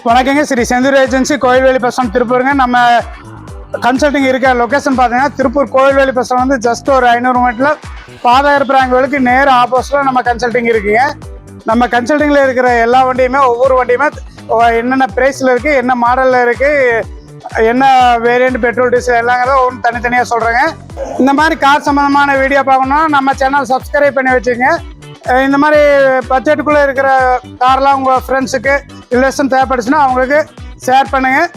வணக்கங்க, Sri Senthur agency, Koilveli bus stand, திருப்பூருங்க. நம்ம கன்சல்டிங் இருக்க லொக்கேஷன் பார்த்தீங்கன்னா திருப்பூர் கோயில்வேலி பஸ் ஸ்டாண்ட் வந்து ஜஸ்ட் ஒரு 500 மீட்டரில் பாதாயிரம் பிராங்குகளுக்கு நேர் ஆப்போசிட்டில் நம்ம கன்சல்டிங் இருக்குங்க. நம்ம கன்சல்டிங்கில் இருக்கிற எல்லா வண்டியுமே ஒவ்வொரு வண்டியுமே என்னென்ன ப்ரைஸில் இருக்குது, என்ன மாடலில் இருக்குது, என்ன வேரியண்ட், பெட்ரோல், டீசல் எல்லாங்கிறத ஒன்று தனித்தனியாக சொல்கிறேங்க. இந்த மாதிரி கார் சம்மந்தமான வீடியோ பார்க்கணுன்னா நம்ம சேனல் சப்ஸ்கிரைப் பண்ணி வச்சுக்கோங்க. இந்த மாதிரி பட்ஜெட்டுக்குள்ளே இருக்கிற கார்லாம் உங்கள் ஃப்ரெண்ட்ஸுக்கு ரிலேஷன் தேவைப்படுச்சுன்னா அவங்களுக்கு ஷேர் பண்ணுங்கள்.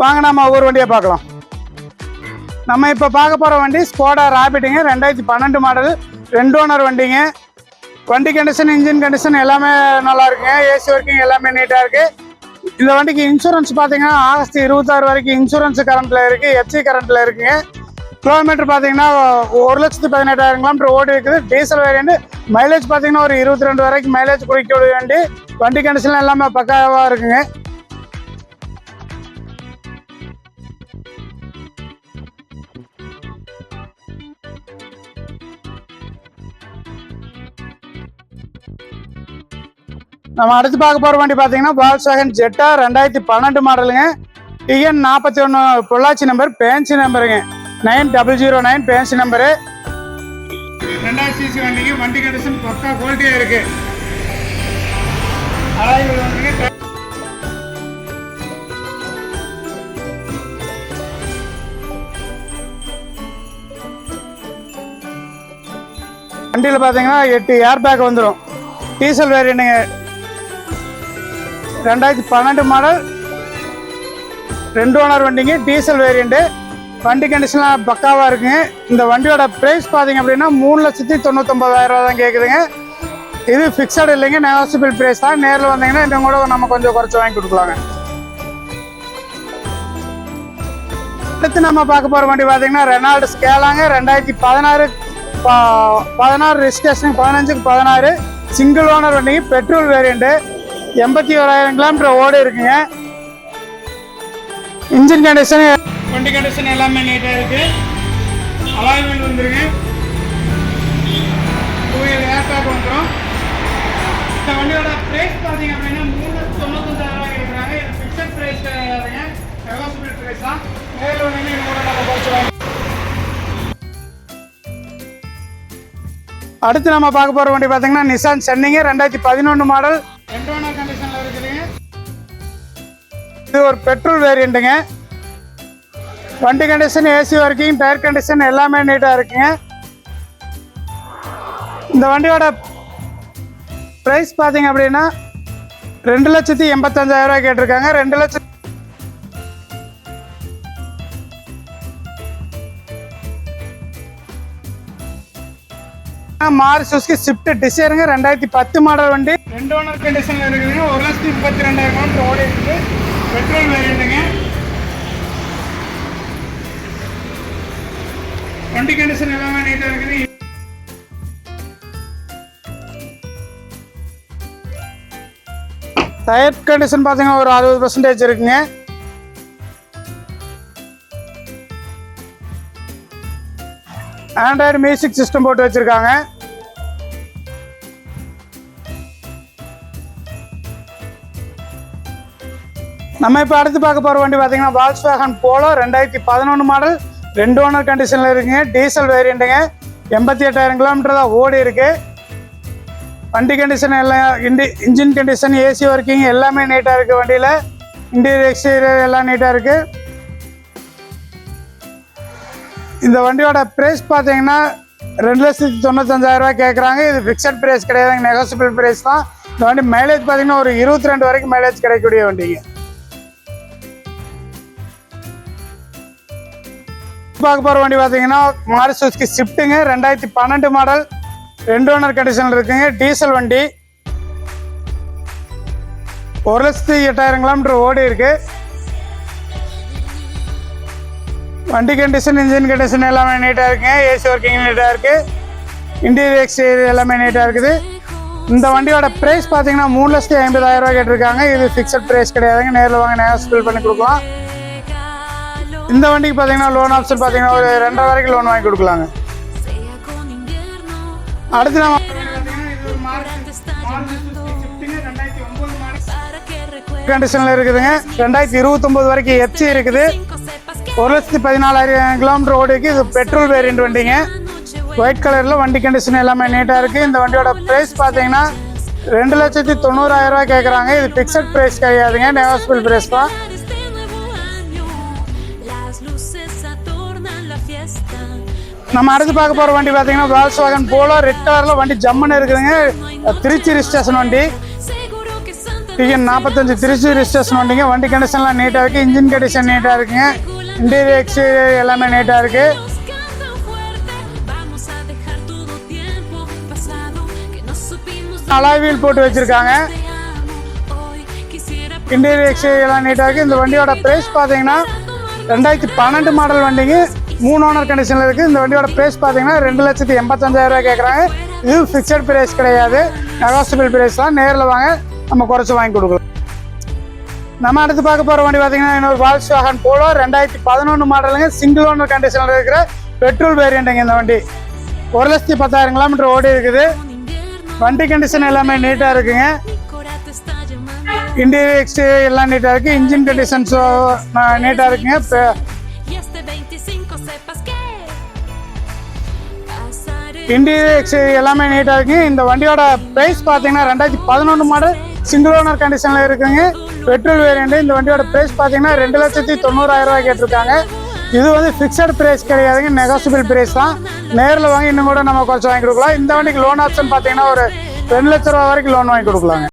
வாங்க நம்ம ஒவ்வொரு வண்டியாக பார்க்கலாம். நம்ம இப்போ பார்க்க போகிற வண்டி ஸ்கோடா ராபிட்டுங்க, 2012 மாடல், 2 ஓனர் வண்டிங்க. வண்டி கண்டிஷன், இன்ஜின் கண்டிஷன் எல்லாமே நல்லா இருக்குங்க. ஏசி ஒர்க்கிங் எல்லாமே நீட்டாக இருக்குது. இந்த வண்டிக்கு இன்சூரன்ஸ் பார்த்தீங்கன்னா ஆகஸ்ட் 26 வரைக்கும் இன்சூரன்ஸ் கரண்ட்டில் இருக்குது, எஃப்சி கரண்ட்டில் இருக்குங்க. கிலோமீட்டர் பார்த்தீங்கன்னா 1,18,000 கிலோமீட்டர் ஓடி இருக்குது. Diesel variant. மைலேஜ் பார்த்தீங்கன்னா ஒரு 22 வரைக்கும் மைலேஜ் குறைக்கக்கூடிய வண்டி. வண்டி கண்டிஷன் எல்லாமே பக்காவாக இருக்குங்க. நம்ம அடுத்து பார்க்க போகிற வண்டி பார்த்தீங்கன்னா வால்ஸ்வாகன் ஜெட்டா 2012 மாடலுங்க. டிஎன் 41 பொள்ளாச்சி நம்பர், பேன்சி நம்பருங்க, 9009 பேன்சி நம்பரு. 2000 சிசி வண்டிக்கு. வண்டி கண்டிஷன் பக்கா குவாலிட்டியாக இருக்கு. வண்டியில் பார்த்தீங்கன்னா 8 ஏர் பேக் வந்துடும். டீசல் வேரியண்ட்டுங்க, 2012 மாடல், 2 ஓனர் வண்டிங்க, டீசல் வேரியண்ட்டு. வண்டி கண்டிஷன்லாம் பக்காவாக இருக்குங்க. இந்த வண்டியோட ப்ரைஸ் பார்த்தீங்க அப்படின்னா 3,99,000 தான் கேட்குதுங்க. இது ஃபிக்ஸட் இல்லைங்க, நெகோசியபிள் ப்ரைஸ் தான். நேரில் வந்தீங்கன்னா இன்னும் கூட நம்ம கொஞ்சம் குறைச்சி வாங்கி கொடுக்கலாங்க. அடுத்து நம்ம பார்க்க போகிற வண்டி பார்த்தீங்கன்னா ரெனால்டு ஸ்கேலாங்க, 2016 ரிஜிஸ்ட்ரேஷன், 15/16, சிங்கிள் ஓனர் வண்டிங்க, பெட்ரோல் வேரியண்ட்டு, 81,000 கிலோமீட்டர் ஓடி இருக்குங்க. இன்ஜின் கண்டிஷன், வண்டி கண்டிஷன் எல்லாமே நீட்டாக இருக்குது. அலாய்மெண்ட் வந்துருங்க. 2 இயர் ஏர்பேக் வந்துடும். இந்த வண்டியோட ப்ரைஸ் பார்த்தீங்க அப்படின்னா 3,95,000 கேட்குறாங்க. இது ஃபிக்ஸட் ப்ரைஸ் கிடையாதுங்க, நெகோசியபிள் ப்ரைஸ் தான். நேரில் வந்தீங்கன்னா கூட நம்ம குறைச்சிடுவாங்க. அடுத்து நம்ம பார்க்க போகிற வண்டி பார்த்தீங்கன்னா நிசான் சன்னிங்க, 2011 மாடல், 2 ஓனர் கண்டிஷனில் இருக்குதுங்க. இது ஒரு பெட்ரோல் வேரியண்ட்டுங்க. வண்டி condition, AC working, tyre condition எல்லாமே நீட்டாக இருக்குங்க. இந்த வண்டியோட ப்ரைஸ் பார்த்தீங்க அப்படின்னா 2,85,000 கேட்டிருக்காங்க. 2 லட்சம் மாறு சுஸ்கி ஸ்விஃப்ட் டிசைருங்க, 2010 மாடல் வண்டி, 2 ஓனர் கண்டிஷனில் இருக்குதுங்க. 1,32,000 கிலோமீட்டர் ஓடி இருக்குது. பெட்ரோல் வேரியண்ட்டுங்க. வண்டி கண்டிஷன் எல்லாமே நீட்டாக இருக்குது. டயர் கண்டிஷன் பார்த்தீங்கன்னா ஒரு 60% இருக்குங்க. ஆண்ட்ராய்டு மியூசிக் சிஸ்டம் போட்டு வச்சுருக்காங்க. நம்ம இப்போ அடுத்து பார்க்க போகிற வண்டி பார்த்தீங்கன்னா வால்ஸ்வாகன் போலோ, 2011 மாடல், 2 ஓனர் கண்டிஷனில் இருக்குங்க. டீசல் வேரியண்ட்டுங்க, 88,000 கிலோமீட்டர் தான் ஓடி இருக்குது. வண்டி கண்டிஷன் எல்லாம், இன்ஜின் கண்டிஷன், ஏசி ஒர்க்கிங் எல்லாமே நீட்டாக இருக்குது. வண்டியில் இன்டீரியர், எக்ஸ்டீரியர் எல்லாம் நீட்டாக இருக்குது. இந்த வண்டியோட ப்ரைஸ் பார்த்தீங்கன்னா 2,95,000 கேட்குறாங்க. இது ஃபிக்ஸட் ப்ரைஸ் கிடையாதுங்க, நெகோசியபிள் ப்ரைஸ் தான். இந்த வண்டி மைலேஜ் பார்த்தீங்கன்னா ஒரு 22 வரைக்கும் மைலேஜ் கிடைக்கக்கூடிய வண்டிங்க. பார்க்க போகிற வண்டி பார்த்தீங்கன்னா மாருதி சுசுகி ஸ்விஃப்ட்டுங்க, 2012 மாடல், 2 ஓனர் கண்டிஷனில் இருக்குங்க. டீசல் வண்டி, 1,08,000 கிலோமீட்டர் ஓடி இருக்கு. வண்டி கண்டிஷன், இன்ஜின் கண்டிஷன் எல்லாமே நீட்டாக இருக்குங்க. ஏசி ஒர்க்கிங் நீட்டாக இருக்குது. இன்டீரியர், எக்ஸ்டீரியர் எல்லாமே நீட்டாக இருக்குது. இந்த வண்டியோட ப்ரைஸ் பார்த்தீங்கன்னா 3,50,000 கேட்டிருக்காங்க. இது ஃபிக்ஸட் ப்ரைஸ் கிடையாதுங்க, நேரில் வாங்க நெகோசியபிள் பண்ணி கொடுக்கலாம். இந்த வண்டிக்கு பார்த்தீங்கன்னா லோன் ஆப்ஷன் பார்த்தீங்கன்னா ஒரு 2,500 வரைக்கும் லோன் வாங்கி கொடுக்கலாங்க. அடுத்து நம்ம கண்டிஷனில் இருக்குதுங்க. 2029 வரைக்கும் எஃப்சி இருக்குது. 1,14,000 கிலோமீட்டர் ஓடிக்கு. இது பெட்ரோல் வேரியன்ட் வண்டிங்க. ஒயிட் கலரில் வண்டி கண்டிஷன் எல்லாமே நீட்டாக இருக்குது. இந்த வண்டியோட ப்ரைஸ் பார்த்தீங்கன்னா 2,90,000 ரூபா கேட்குறாங்க. இது ஃபிக்ஸட் ப்ரைஸ் கிடையாதுங்க, நெகோஷியபிள் ப்ரைஸ் தான். நம்ம அடுத்து பார்க்க போகிற வண்டி பார்த்தீங்கன்னா வால்ஸ்வாகன் போலோ ரெட் கலரில் வண்டி ஜம்முன்னு இருக்குதுங்க. திருச்சி ரிஜிஸ்ட்ரேஷன் வண்டி. டிஎன் 45 திருச்சி ரிஜிஸ்ட்ரேஷன் வண்டிங்க. வண்டி கண்டிஷன்லாம் நீட்டாக இருக்குது. இன்ஜின் கண்டிஷன் நீட்டாக இருக்குங்க. இன்டீரியர் எக்ஸ்டீரியர் எல்லாமே நீட்டாக இருக்குது. அலாய் வீல் போட்டு வச்சுருக்காங்க. இன்டீரியர் எக்ஸ்டீரியர் எல்லாம் நீட்டாக இருக்குது. இந்த வண்டியோட ப்ரைஸ் பார்த்தீங்கன்னா 2012 மாடல் வண்டிங்க. 3 ஓனர் கண்டிஷனில் இருக்குது. இந்த வண்டியோட ப்ரைஸ் பார்த்தீங்கன்னா 2,85,000 ரூபா கேட்குறாங்க. இது ஃபிக்ஸட் ப்ரைஸ் கிடையாது, நெகோஷியபிள் ப்ரைஸ் தான். நேரில் வாங்க, நம்ம குறைச்சி வாங்கி கொடுக்கலாம். நம்ம அடுத்து பார்க்க போகிற வண்டி பார்த்தீங்கன்னா இன்னொரு வால்ஸ்வாகன் போலோ 2011 மாடலுங்க. சிங்கிள் ஓனர் கண்டிஷனில் இருக்கிற பெட்ரோல் வேரியண்ட்டுங்க. இந்த வண்டி 1,10,000 கிலோமீட்டர் ஓடி இருக்குது. வண்டி கண்டிஷன் எல்லாமே நீட்டாக இருக்குங்க. இன்டீரியர் எக்ஸ்டீரியர் எல்லாம் நீட்டாக இருக்குது. இன்ஜின் கண்டிஷன்ஸ் நீட்டாக இருக்குங்க. இன்டீரியர் எக்ஸ்டீரியர் எல்லாமே நீட்டாக இருக்குங்க. இந்த வண்டியோட ப்ரைஸ் பார்த்தீங்கன்னா 2011 மாடல் சிங்கிள் ஓனர் கண்டிஷனில் இருக்குங்க. Petrol variant. இந்த வண்டியோட ப்ரைஸ் பார்த்தீங்கன்னா 2,90,000 ரூபா கேட்டிருக்காங்க. இது வந்து ஃபிக்ஸட் ப்ரைஸ் கிடையாதுங்க, நெகோஷியபிள் ப்ரைஸ் தான். நேரில் வாங்கி இன்னும் கூட நம்ம குறைச்சி வாங்கி கொடுக்கலாம். இந்த வண்டிக்கு லோன் ஆப்ஷன் பார்த்தீங்கன்னா ஒரு 2 லட்ச ரூபா வரைக்கும் லோன் வாங்கி கொடுக்கலாங்க.